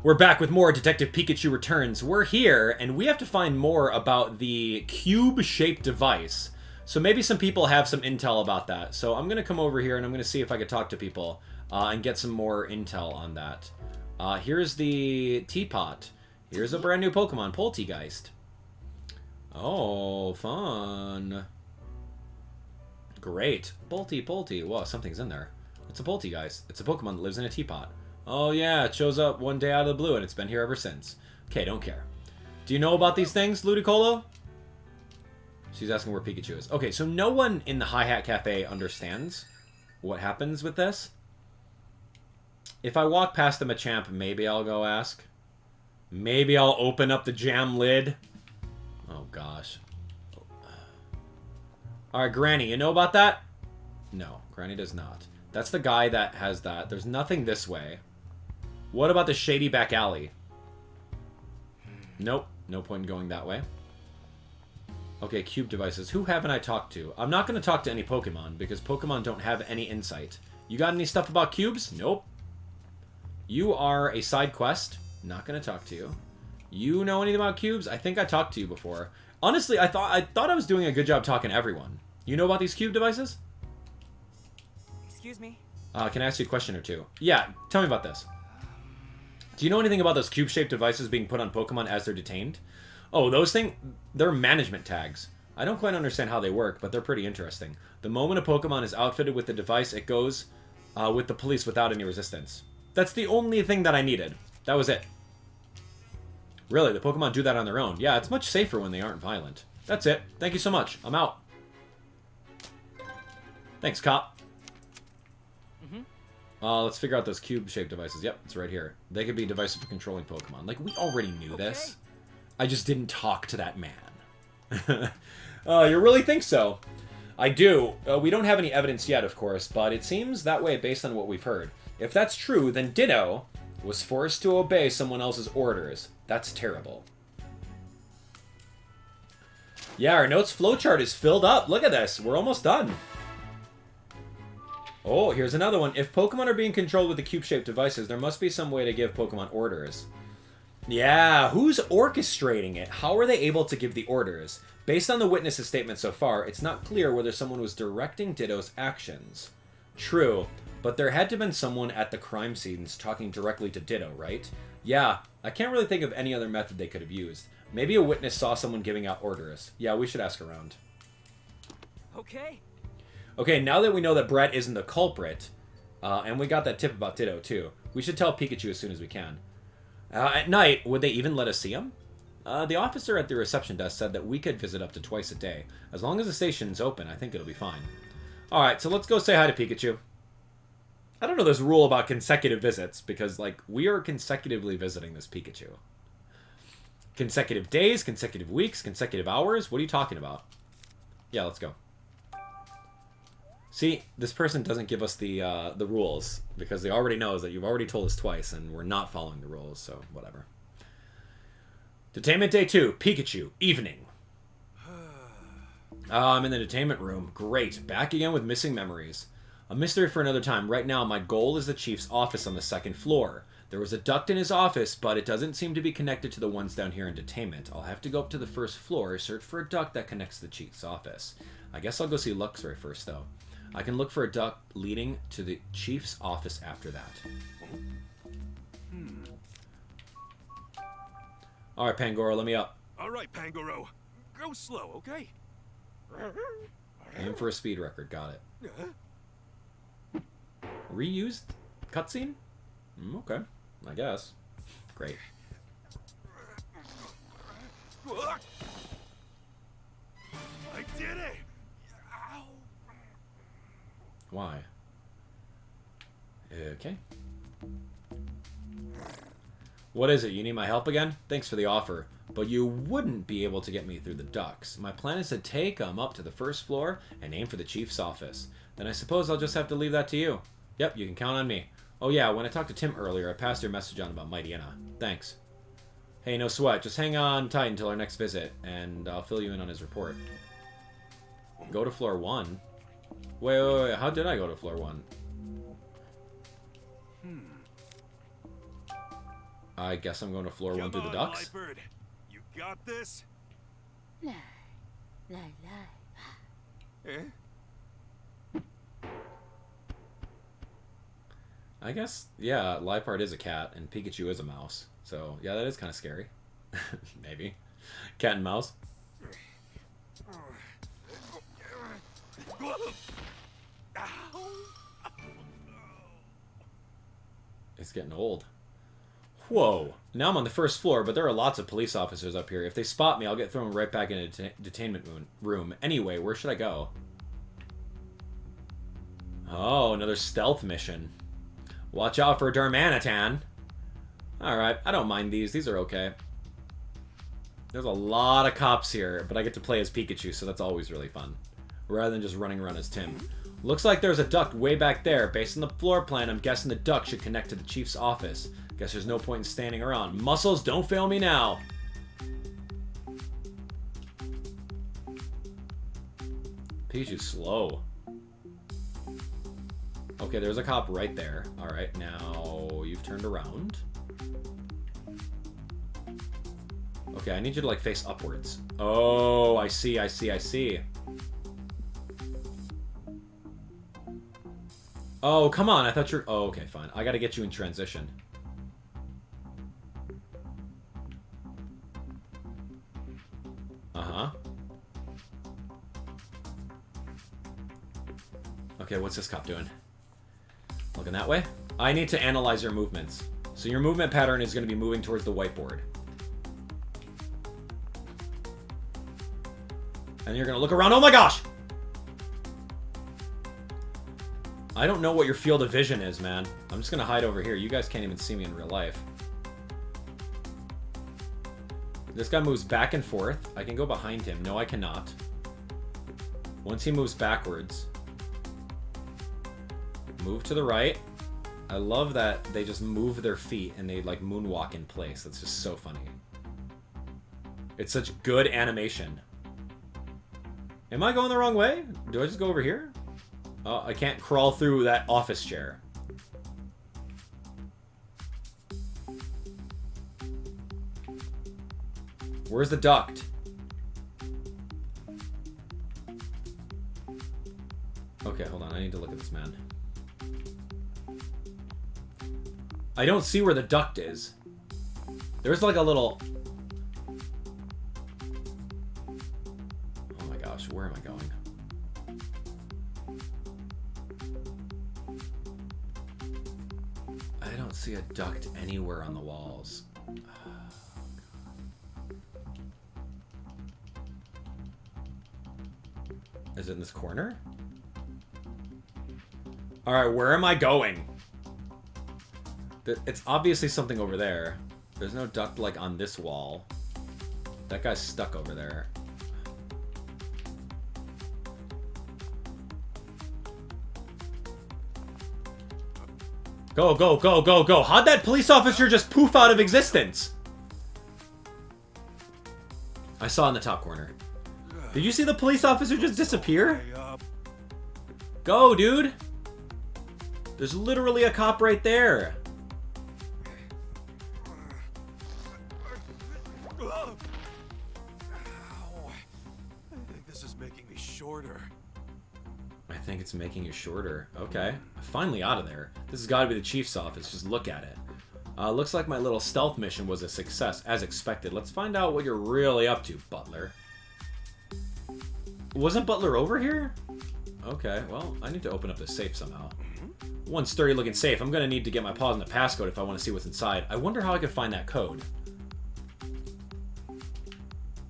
We're back with more Detective Pikachu Returns. We're here, and we have to find more about the cube-shaped device. So maybe some people have some intel about that. So I'm going to come over here, and I'm going to see if I can talk to people and get some more intel on that. Here's the teapot. Here's a brand new Pokemon, Poltegeist. Oh, fun. Great. Polte. Whoa, something's in there. It's a Poltegeist. It's a Pokemon that lives in a teapot. Oh yeah, it shows up one day out of the blue and it's been here ever since. Okay, don't care. Do you know about these things, Ludicolo? She's asking where Pikachu is. Okay, so no one in the Hi-Hat Cafe understands what happens with this. If I walk past the Machamp, maybe I'll go ask. Maybe I'll open up the jam lid. Oh gosh. Alright, Granny, you know about that? No, Granny does not. That's the guy that has that. There's nothing this way. What about the shady back alley? Nope. No point in going that way. Okay, cube devices. Who haven't I talked to? I'm not going to talk to any Pokemon, because Pokemon don't have any insight. You got any stuff about cubes? Nope. You are a side quest. Not going to talk to you. You know anything about cubes? I think I talked to you before. Honestly, I thought I was doing a good job talking to everyone. You know about these cube devices? Excuse me? Can I ask you a question or two? Yeah, tell me about this. Do you know anything about those cube-shaped devices being put on Pokemon as they're detained? Oh, those things, they're management tags. I don't quite understand how they work, but they're pretty interesting. The moment a Pokemon is outfitted with the device, it goes with the police without any resistance. That's the only thing that I needed. That was it. Really, the Pokemon do that on their own. Yeah, it's much safer when they aren't violent. That's it. Thank you so much. I'm out. Thanks, cop. Let's figure out those cube-shaped devices. Yep, it's right here. They could be devices for controlling Pokemon. Like, we already knew this. I just didn't talk to that man. You really think so? I do. We don't have any evidence yet, of course, but it seems that way based on what we've heard. If that's true, then Ditto was forced to obey someone else's orders. That's terrible. Yeah, our notes flowchart is filled up. Look at this. We're almost done. Oh, here's another one. If Pokemon are being controlled with the cube-shaped devices, there must be some way to give Pokemon orders. Yeah, who's orchestrating it? How are they able to give the orders? Based on the witness's statement so far, it's not clear whether someone was directing Ditto's actions. True, but there had to have been someone at the crime scenes talking directly to Ditto, right? Yeah, I can't really think of any other method they could have used. Maybe a witness saw someone giving out orders. Yeah, we should ask around. Okay, now that we know that Brett isn't the culprit, and we got that tip about Ditto too, we should tell Pikachu as soon as we can. At night, would they even let us see him? The officer at the reception desk said that we could visit up to twice a day. As long as the station's open, I think it'll be fine. Alright, so let's go say hi to Pikachu. I don't know this rule about consecutive visits, because, like, we are consecutively visiting this Pikachu. Consecutive days, consecutive weeks, consecutive hours? What are you talking about? Yeah, let's go. See, this person doesn't give us the rules, because they already knows that you've already told us twice, and we're not following the rules, so whatever. Detainment Day 2, Pikachu, evening. I'm in the detainment room. Great, back again with missing memories. A mystery for another time. Right now, my goal is the chief's office on the 2nd floor. There was a duct in his office, but it doesn't seem to be connected to the ones down here in detainment. I'll have to go up to the 1st floor, search for a duct that connects to the chief's office. I guess I'll go see Luxray first, though. I can look for a duct leading to the chief's office after that. Alright, Pangoro, let me up. Alright, Pangoro. Go slow, okay? Aim for a speed record, got it. Reused cutscene? Okay, I guess. Great. I did it! Ow. Why? Okay. What is it? You need my help again? Thanks for the offer. But you wouldn't be able to get me through the ducts. My plan is to take them up to the 1st floor and aim for the chief's office. Then I suppose I'll just have to leave that to you. Yep, you can count on me. Oh yeah, when I talked to Tim earlier, I passed your message on about Mighty Anna. Thanks. Hey, no sweat. Just hang on tight until our next visit, and I'll fill you in on his report. Go to floor 1? Wait. How did I go to floor 1? I guess I'm going to floor 1 through the Come on, ducts. Lightbird. You got this? La, la, la. Eh? I guess, yeah, Liepard is a cat and Pikachu is a mouse. So, yeah, that is kind of scary. Maybe. Cat and mouse. It's getting old. Whoa. Now I'm on the first floor, but there are lots of police officers up here. If they spot me, I'll get thrown right back in a detainment room. Anyway, where should I go? Oh, another stealth mission. Watch out for Darmanitan. Alright, I don't mind these. These are okay. There's a lot of cops here, but I get to play as Pikachu, so that's always really fun. Rather than just running around as Tim. Looks like there's a duct way back there. Based on the floor plan, I'm guessing the duct should connect to the chief's office. Guess there's no point in standing around. Muscles, don't fail me now. Pikachu's slow. Okay, there's a cop right there. Alright, now you've turned around. Okay, I need you to, like, face upwards. Oh, I see, I see, I see. Oh, come on, I thought you're... Oh, okay, fine. I gotta get you in transition. Uh-huh. Okay, what's this cop doing? Looking that way? I need to analyze your movements. So your movement pattern is going to be moving towards the whiteboard. And you're going to look around. Oh my gosh! I don't know what your field of vision is, man. I'm just going to hide over here. You guys can't even see me in real life. This guy moves back and forth. I can go behind him. No, I cannot. Once he moves backwards... Move to the right. I love that they just move their feet and they like moonwalk in place. That's just so funny. It's such good animation. Am I going the wrong way? Do I just go over here? Oh, I can't crawl through that office chair. Where's the duct? Okay, hold on. I need to look at this man. I don't see where the duct is. There's like a little... Oh my gosh, where am I going? I don't see a duct anywhere on the walls. Is it in this corner? Alright, where am I going? It's obviously something over there. There's no duct, like, on this wall. That guy's stuck over there. Go, go, go, go, go. How'd that police officer just poof out of existence? I saw in the top corner. Did you see the police officer just disappear? Go, dude. There's literally a cop right there. I think it's making you shorter. Okay. Finally out of there. This has got to be the chief's office. Just look at it. Looks like my little stealth mission was a success, as expected. Let's find out what you're really up to, Butler. Wasn't Butler over here? Okay, well, I need to open up the safe somehow. One sturdy-looking safe. I'm going to need to get my paws in the passcode if I want to see what's inside. I wonder how I can find that code.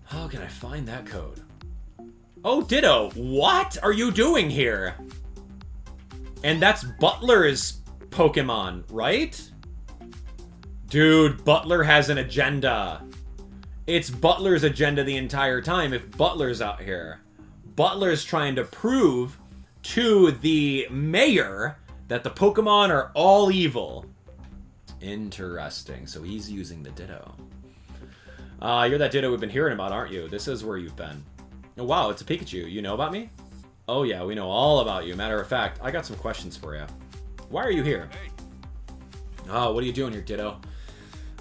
How can I find that code? Oh, Ditto! What are you doing here? And that's Butler's Pokemon, right? Dude, Butler has an agenda. It's Butler's agenda the entire time if Butler's out here. Butler's trying to prove to the mayor that the Pokemon are all evil. Interesting. So he's using the Ditto. You're that Ditto we've been hearing about, aren't you? This is where you've been. Oh, wow, it's a Pikachu. You know about me? Oh, yeah, we know all about you. Matter of fact, I got some questions for you. Why are you here? Oh, what are you doing here, Ditto?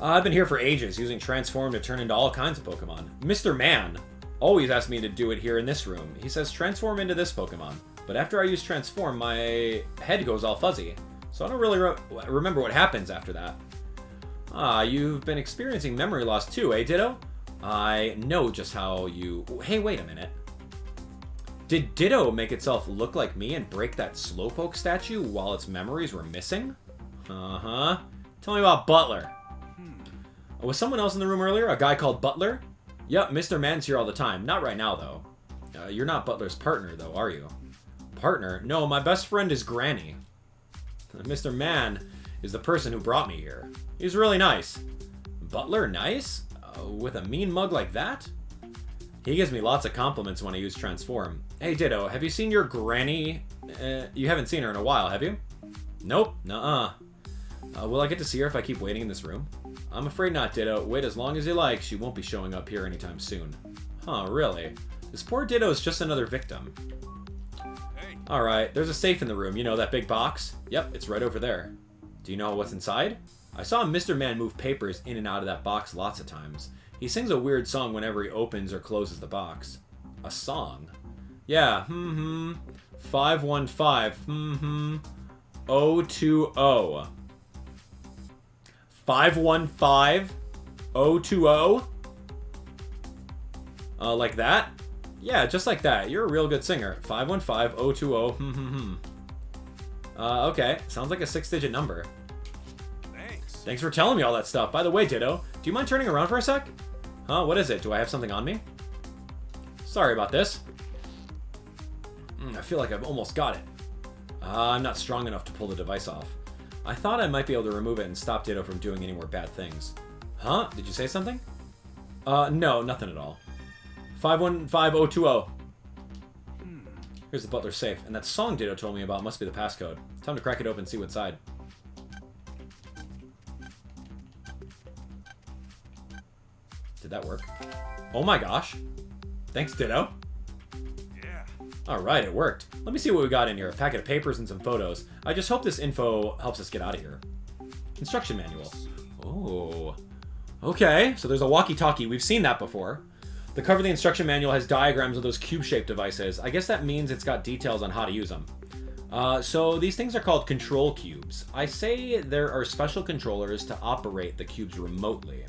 I've been here for ages, using Transform to turn into all kinds of Pokemon. Mr. Man always asks me to do it here in this room. He says transform into this Pokemon, but after I use Transform, my head goes all fuzzy. So I don't really remember what happens after that. Ah, you've been experiencing memory loss too, eh, Ditto? I know just how you... Hey, wait a minute. Did Ditto make itself look like me and break that Slowpoke statue while its memories were missing? Uh-huh. Tell me about Butler. Was someone else in the room earlier? A guy called Butler? Yep, Mr. Man's here all the time. Not right now, though. You're not Butler's partner, though, are you? Partner? No, my best friend is Granny. Mr. Man is the person who brought me here. He's really nice. Butler nice? With a mean mug like that? He gives me lots of compliments when I use Transform. Hey, Ditto, have you seen your Granny? You haven't seen her in a while, have you? Nope. Nuh-uh. Will I get to see her if I keep waiting in this room? I'm afraid not, Ditto. Wait as long as you like. She won't be showing up here anytime soon. Huh, really? This poor Ditto is just another victim. Hey. Alright, there's a safe in the room. You know, that big box? Yep, it's right over there. Do you know what's inside? I saw Mr. Man move papers in and out of that box lots of times. He sings a weird song whenever he opens or closes the box. A song? Yeah, 515, 020. 515 020? Like that? Yeah, just like that. You're a real good singer. 515 020. Okay. Sounds like a 6-digit number. Thanks for telling me all that stuff. By the way, Ditto, do you mind turning around for a sec? Huh? What is it? Do I have something on me? Sorry about this. I feel like I've almost got it. I'm not strong enough to pull the device off. I thought I might be able to remove it and stop Ditto from doing any more bad things. Huh? Did you say something? No, nothing at all. 515020. Here's the butler's safe, and that song Ditto told me about must be the passcode. Time to crack it open and see what's inside. Did that work? Oh my gosh. Thanks, Ditto. Yeah. Alright, it worked. Let me see what we got in here. A packet of papers and some photos. I just hope this info helps us get out of here. Instruction manual. Oh. Okay, so there's a walkie-talkie. We've seen that before. The cover of the instruction manual has diagrams of those cube-shaped devices. I guess that means it's got details on how to use them. So these things are called control cubes. I say there are special controllers to operate the cubes remotely.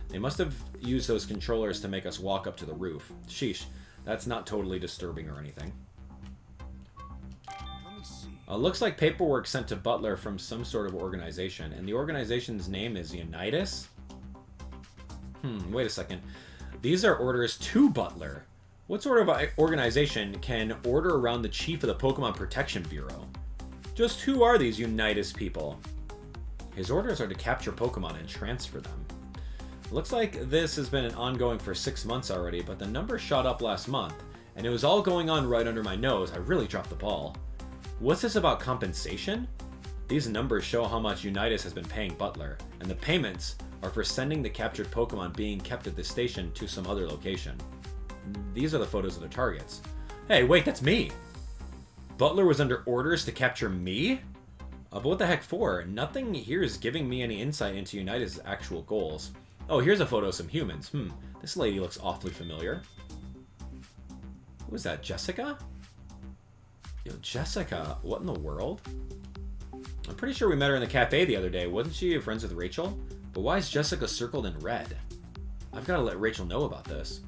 They must have used those controllers to make us walk up to the roof. Sheesh, that's not totally disturbing or anything. Let me see. Looks like paperwork sent to Butler from some sort of organization, and the organization's name is Unitas? Wait a second. These are orders to Butler. What sort of organization can order around the chief of the Pokemon Protection Bureau? Just who are these Unitas people? His orders are to capture Pokemon and transfer them. Looks like this has been ongoing for 6 months already, but the number shot up last month, and it was all going on right under my nose. I really dropped the ball. What's this about compensation? These numbers show how much Unitas has been paying Butler, and the payments are for sending the captured Pokemon being kept at the station to some other location. These are the photos of the targets. Hey, wait, that's me! Butler was under orders to capture me? But what the heck for? Nothing here is giving me any insight into Unitas' actual goals. Oh, here's a photo of some humans. This lady looks awfully familiar. Who is that, Jessica? Yo, Jessica, what in the world? I'm pretty sure we met her in the cafe the other day. Wasn't she friends with Rachel? But why is Jessica circled in red? I've got to let Rachel know about this.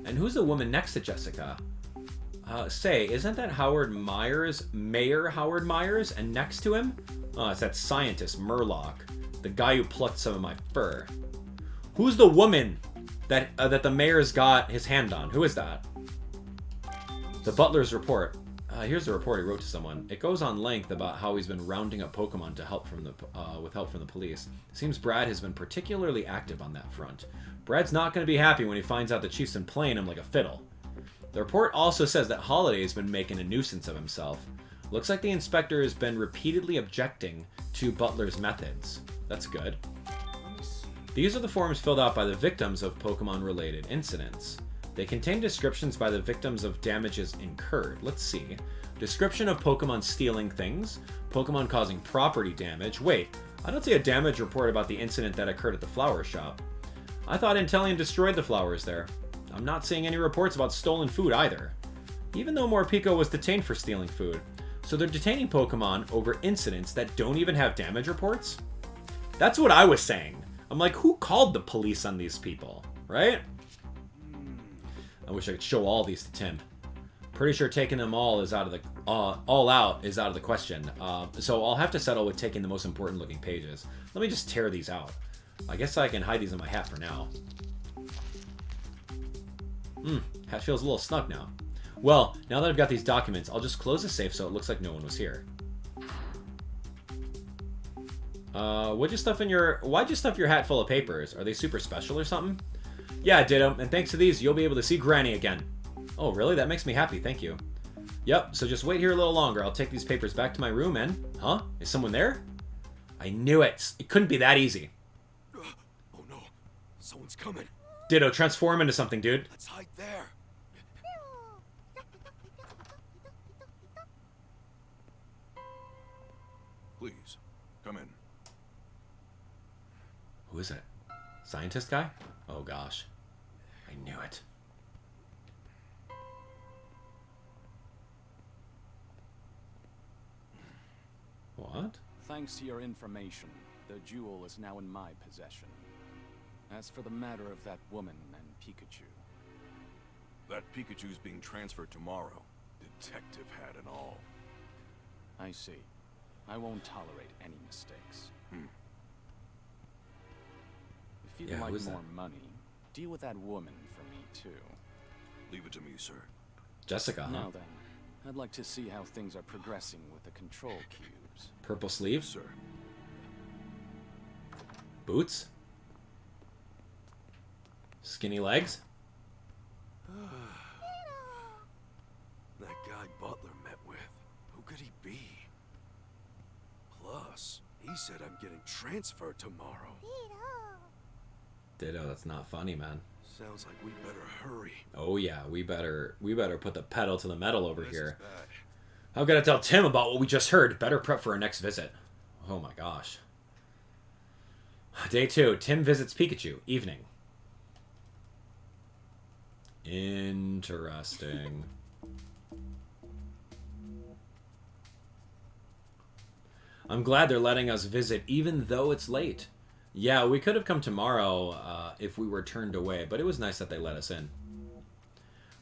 And who's the woman next to Jessica? Say, isn't that Howard Myers, Mayor Howard Myers? And next to him? Oh, it's that scientist, Murloc. The guy who plucked some of my fur. Who's the woman that the mayor's got his hand on? Who is that? The butler's report. Here's the report he wrote to someone. It goes on length about how he's been rounding up Pokemon to help with help from the police. It seems Brad has been particularly active on that front. Brad's not going to be happy when he finds out the chief's been playing him like a fiddle. The report also says that Holiday's been making a nuisance of himself. Looks like the inspector has been repeatedly objecting to Butler's methods. That's good. These are the forms filled out by the victims of Pokemon-related incidents. They contain descriptions by the victims of damages incurred. Let's see. Description of Pokemon stealing things, Pokemon causing property damage. Wait, I don't see a damage report about the incident that occurred at the flower shop. I thought Intellion destroyed the flowers there. I'm not seeing any reports about stolen food either. Even though Morpeko was detained for stealing food. So they're detaining Pokemon over incidents that don't even have damage reports? That's what I was saying. I'm like, who called the police on these people, right? I wish I could show all these to Tim. Pretty sure taking them all is out of the out of the question. So I'll have to settle with taking the most important looking pages. Let me just tear these out. I guess I can hide these in my hat for now. Hat feels a little snug now. Well, now that I've got these documents, I'll just close the safe so it looks like no one was here. Why'd you stuff your hat full of papers? Are they super special or something? Yeah, Ditto, and thanks to these, you'll be able to see Granny again. Oh, really? That makes me happy, thank you. Yep, so just wait here a little longer. I'll take these papers back to my room and... Huh? Is someone there? I knew it. It couldn't be that easy. Oh no, someone's coming. Ditto, transform into something, dude. Let's hide there. Please, come in. Who is it? Scientist guy? Oh gosh. I knew it. What? Thanks to your information, the jewel is now in my possession. As for the matter of that woman and Pikachu... That Pikachu's being transferred tomorrow. Detective hat and all. I see. I won't tolerate any mistakes. If you'd Yeah, like who's more that? money, deal with that woman for me, too. Leave it to me, sir. Jessica, huh? Now then, I'd like to see how things are progressing with the control cubes. Purple sleeves? Sir. Boots? Skinny legs? That guy Butler met with, who could he be? Plus, he said I'm getting transferred tomorrow. Ditto, that's not funny, man. Sounds like we better hurry. Oh yeah, we better put the pedal to the metal over This here. is bad. I've got to tell Tim about what we just heard. Better prep for our next visit. Oh my gosh. Day 2. Tim visits Pikachu. Evening. Interesting. I'm glad they're letting us visit even though it's late. Yeah, we could have come tomorrow if we were turned away, but it was nice that they let us in.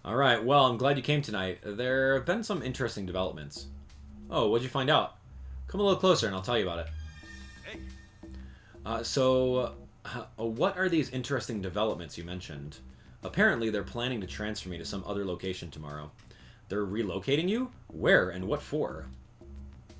Alright, well, I'm glad you came tonight. There have been some interesting developments. Oh, what'd you find out? Come a little closer and I'll tell you about it. Hey, What are these interesting developments you mentioned? Apparently, they're planning to transfer me to some other location tomorrow. They're relocating you? Where and what for?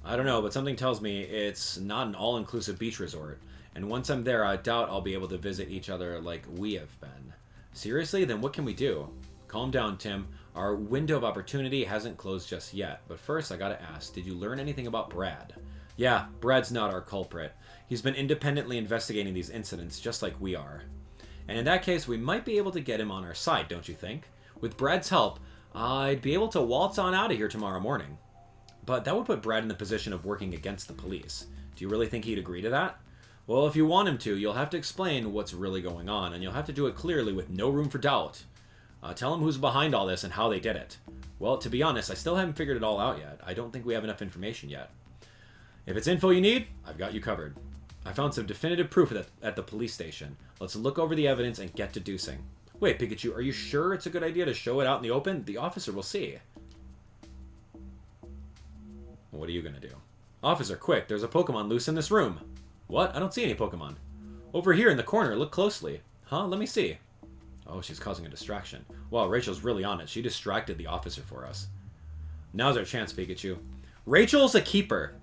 I don't know, but something tells me it's not an all-inclusive beach resort. And once I'm there, I doubt I'll be able to visit each other like we have been. Seriously? Then what can we do? Calm down, Tim. Our window of opportunity hasn't closed just yet. But first, I gotta ask, did you learn anything about Brad? Yeah, Brad's not our culprit. He's been independently investigating these incidents just like we are. And in that case, we might be able to get him on our side, don't you think? With Brad's help, I'd be able to waltz on out of here tomorrow morning. But that would put Brad in the position of working against the police. Do you really think he'd agree to that? Well, if you want him to, you'll have to explain what's really going on, and you'll have to do it clearly with no room for doubt. Tell him who's behind all this and how they did it. Well, to be honest, I still haven't figured it all out yet. I don't think we have enough information yet. If it's info you need, I've got you covered. I found some definitive proof at the police station. Let's look over the evidence and get deducing. Wait, Pikachu, are you sure it's a good idea to show it out in the open? The officer will see. What are you gonna do? Officer, quick, there's a Pokemon loose in this room. What? I don't see any Pokemon. Over here in the corner, look closely. Huh? Let me see. Oh, she's causing a distraction. Wow, Rachel's really on it. She distracted the officer for us. Now's our chance, Pikachu. Rachel's a keeper.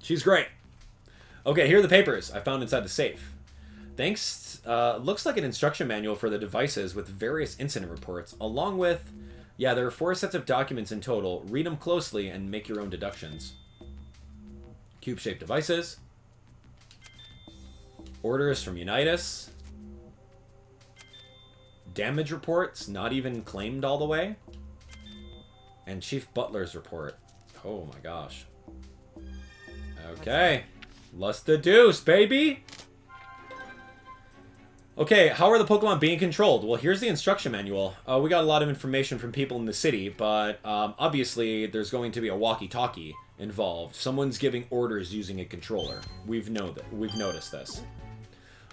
She's great. Okay, here are the papers I found inside the safe. Thanks. Looks like an instruction manual for the devices with various incident reports, along with... Yeah, there are 4 sets of documents in total. Read them closely and make your own deductions. Cube-shaped devices. Orders from Unitas. Damage reports, not even claimed all the way. And Chief Butler's report. Oh my gosh. Okay. Lust the deuce, baby! Okay, how are the Pokemon being controlled? Well, here's the instruction manual. We got a lot of information from people in the city, but obviously there's going to be a walkie-talkie involved. Someone's giving orders using a controller. We've noticed this.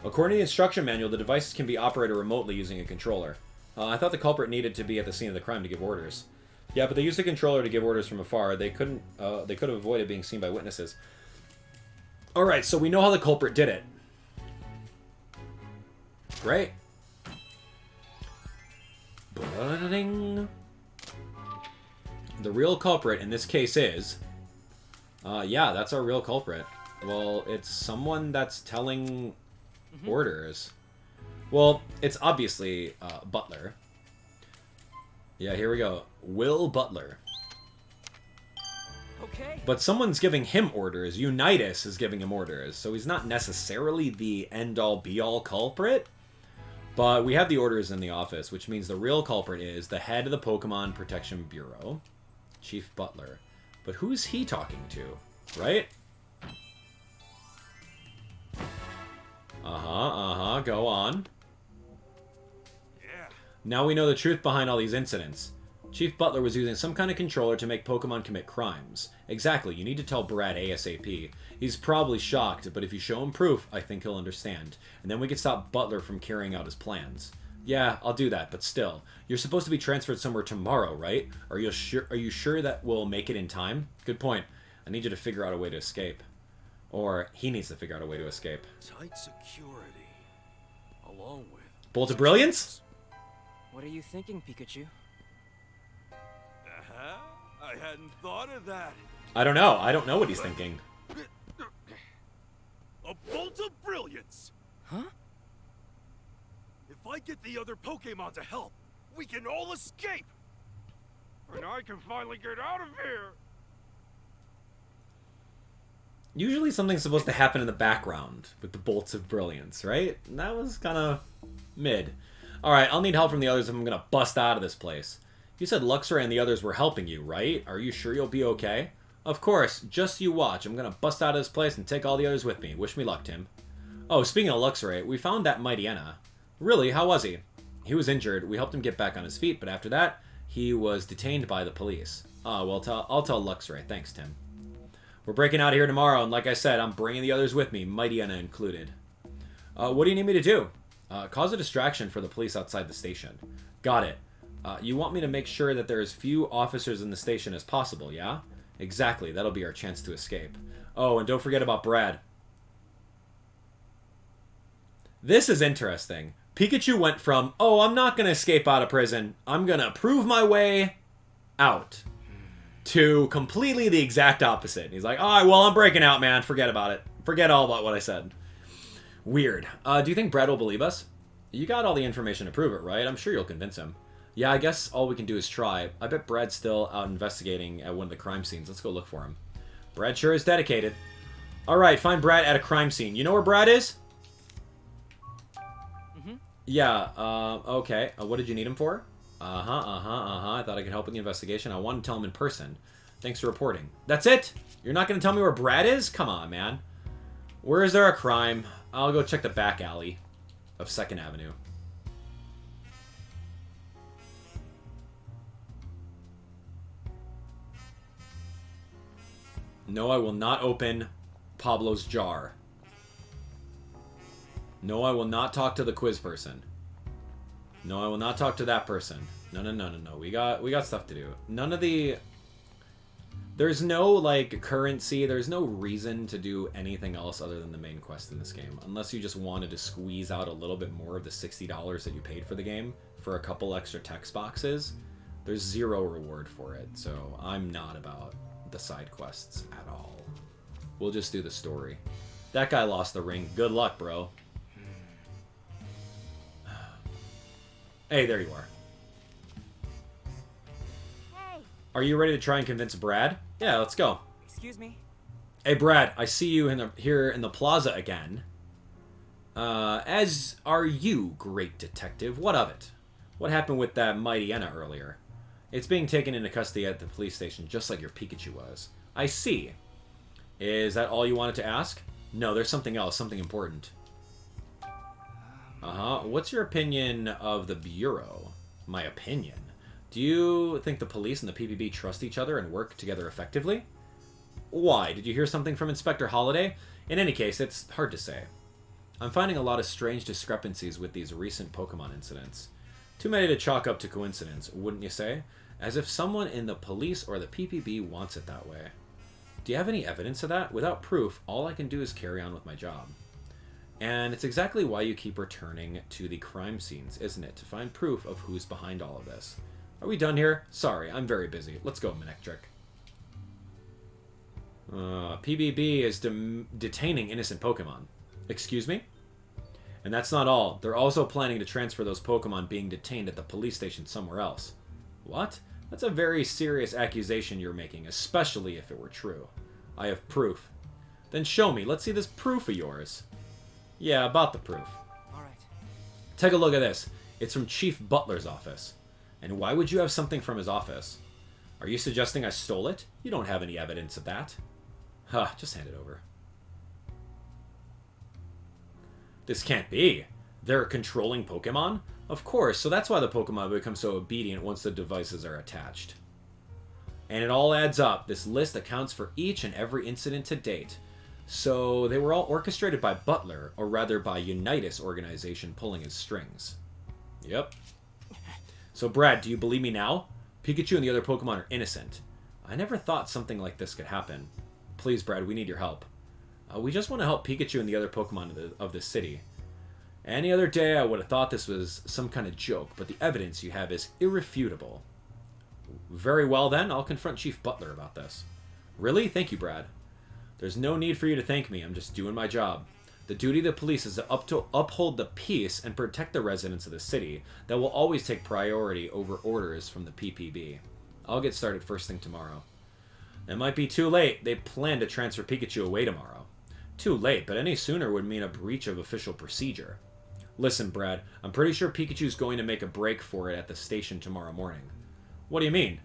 According to the instruction manual, the devices can be operated remotely using a controller. I thought the culprit needed to be at the scene of the crime to give orders. Yeah, but they used the controller to give orders from afar. They could have avoided being seen by witnesses. Alright, so we know how the culprit did it. Great. Ba-da-ding. The real culprit in this case is... yeah, that's our real culprit. Well, it's someone that's telling orders. Well, it's obviously Butler. Yeah, here we go. Will Butler. Okay. But someone's giving him orders. Unitas is giving him orders. So he's not necessarily the end-all, be-all culprit. But we have the orders in the office, which means the real culprit is the head of the Pokemon Protection Bureau, Chief Butler. But who's he talking to, right? Go on. Yeah. Now we know the truth behind all these incidents. Chief Butler was using some kind of controller to make Pokemon commit crimes. Exactly, you need to tell Brad ASAP. He's probably shocked, but if you show him proof, I think he'll understand. And then we can stop Butler from carrying out his plans. Yeah, I'll do that, but still. You're supposed to be transferred somewhere tomorrow, right? Are you sure that we'll make it in time? Good point. I need you to figure out a way to escape. Or he needs to figure out a way to escape. Tight security. Along with... Bolt of Brilliance? What are you thinking, Pikachu? I hadn't thought of that. I don't know. I don't know what he's thinking. A bolt of brilliance! Huh? If I get the other Pokemon to help, we can all escape! And I can finally get out of here! Usually something's supposed to happen in the background with the bolts of brilliance, right? And that was kind of mid. Alright, I'll need help from the others if I'm going to bust out of this place. You said Luxray and the others were helping you, right? Are you sure you'll be okay? Of course, just you watch. I'm going to bust out of this place and take all the others with me. Wish me luck, Tim. Oh, speaking of Luxray, we found that Mightyena. Really? How was he? He was injured. We helped him get back on his feet, but after that, he was detained by the police. Well, I'll tell Luxray. Thanks, Tim. We're breaking out of here tomorrow, and like I said, I'm bringing the others with me, Mightyena included. What do you need me to do? Cause a distraction for the police outside the station. Got it. You want me to make sure that there are as few officers in the station as possible, yeah? Exactly, that'll be our chance to escape. Oh, and don't forget about Brad. This is interesting. Pikachu went from, oh, I'm not going to escape out of prison, I'm going to prove my way out, to completely the exact opposite. He's like, alright, well, I'm breaking out, man. Forget about it. Forget all about what I said. Weird. Do you think Brad will believe us? You got all the information to prove it, right? I'm sure you'll convince him. Yeah, I guess all we can do is try. I bet Brad's still out investigating at one of the crime scenes. Let's go look for him. Brad sure is dedicated. Alright, find Brad at a crime scene. You know where Brad is? Yeah, okay. What did you need him for? I thought I could help with the investigation. I wanted to tell him in person. Thanks for reporting. That's it? You're not going to tell me where Brad is? Come on, man. Where is there a crime? I'll go check the back alley of 2nd Avenue. No, I will not open Pablo's jar. No, I will not talk to the quiz person. No, I will not talk to that person. No. We got stuff to do. None of the... There's no, like, currency. There's no reason to do anything else other than the main quest in this game. Unless you just wanted to squeeze out a little bit more of the $60 that you paid for the game for a couple extra text boxes. There's zero reward for it, so I'm not about the side quests at all. We'll just do the story. That guy lost the ring. Good luck, bro. Hey, there you are. Hey. Are you ready to try and convince Brad? Yeah, let's go. Excuse me? Hey, Brad, I see you here in the plaza again. As are you, great detective. What of it? What happened with that Mightyena earlier? It's being taken into custody at the police station, just like your Pikachu was. I see. Is that all you wanted to ask? No, there's something else, something important. What's your opinion of the Bureau? My opinion? Do you think the police and the PPB trust each other and work together effectively? Why? Did you hear something from Inspector Holliday? In any case, it's hard to say. I'm finding a lot of strange discrepancies with these recent Pokemon incidents. Too many to chalk up to coincidence, wouldn't you say? As if someone in the police or the PPB wants it that way. Do you have any evidence of that? Without proof, all I can do is carry on with my job. And it's exactly why you keep returning to the crime scenes, isn't it? To find proof of who's behind all of this. Are we done here? Sorry, I'm very busy. Let's go, Manectric. PBB is detaining innocent Pokemon. Excuse me? And that's not all. They're also planning to transfer those Pokemon being detained at the police station somewhere else. What? That's a very serious accusation you're making, especially if it were true. I have proof. Then show me. Let's see this proof of yours. Yeah, about the proof. Alright. Take a look at this. It's from Chief Butler's office. And why would you have something from his office? Are you suggesting I stole it? You don't have any evidence of that. Huh, just hand it over. This can't be. They're controlling Pokemon? Of course, so that's why the Pokemon become so obedient once the devices are attached. And it all adds up. This list accounts for each and every incident to date. So they were all orchestrated by Butler, or rather by Unitas organization pulling his strings. Yep. So Brad, do you believe me now? Pikachu and the other Pokemon are innocent. I never thought something like this could happen. Please, Brad, we need your help. We just want to help Pikachu and the other Pokemon of this city. Any other day I would have thought this was some kind of joke, but the evidence you have is irrefutable. Very well then, I'll confront Chief Butler about this. Really? Thank you, Brad. There's no need for you to thank me, I'm just doing my job. The duty of the police is to uphold the peace and protect the residents of the city. That will always take priority over orders from the PPB. I'll get started first thing tomorrow. It might be too late. They plan to transfer Pikachu away tomorrow. Too late, but any sooner would mean a breach of official procedure. Listen, Brad, I'm pretty sure Pikachu's going to make a break for it at the station tomorrow morning. What do you mean?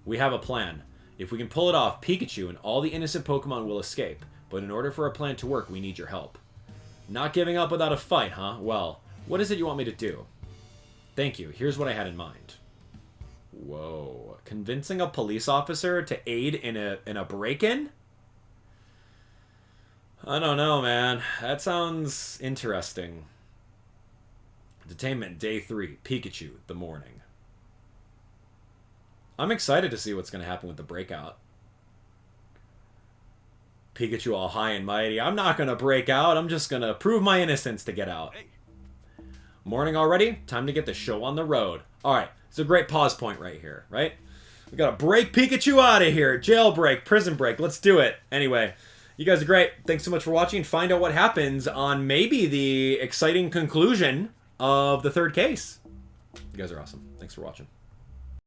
We have a plan. If we can pull it off, Pikachu and all the innocent Pokemon will escape. But in order for our plan to work, we need your help. Not giving up without a fight, huh? Well, what is it you want me to do? Thank you. Here's what I had in mind. Whoa. Convincing a police officer to aid in a break-in? I don't know, man. That sounds interesting. Detainment Day 3. Pikachu, the morning. I'm excited to see what's going to happen with the breakout. Pikachu all high and mighty. I'm not going to break out. I'm just going to prove my innocence to get out. Hey. Morning already? Time to get the show on the road. Alright, it's a great pause point right here, right? We got to break Pikachu out of here. Jailbreak, prison break. Let's do it. Anyway, you guys are great. Thanks so much for watching. Find out what happens on maybe the exciting conclusion of the third case. You guys are awesome. Thanks for watching.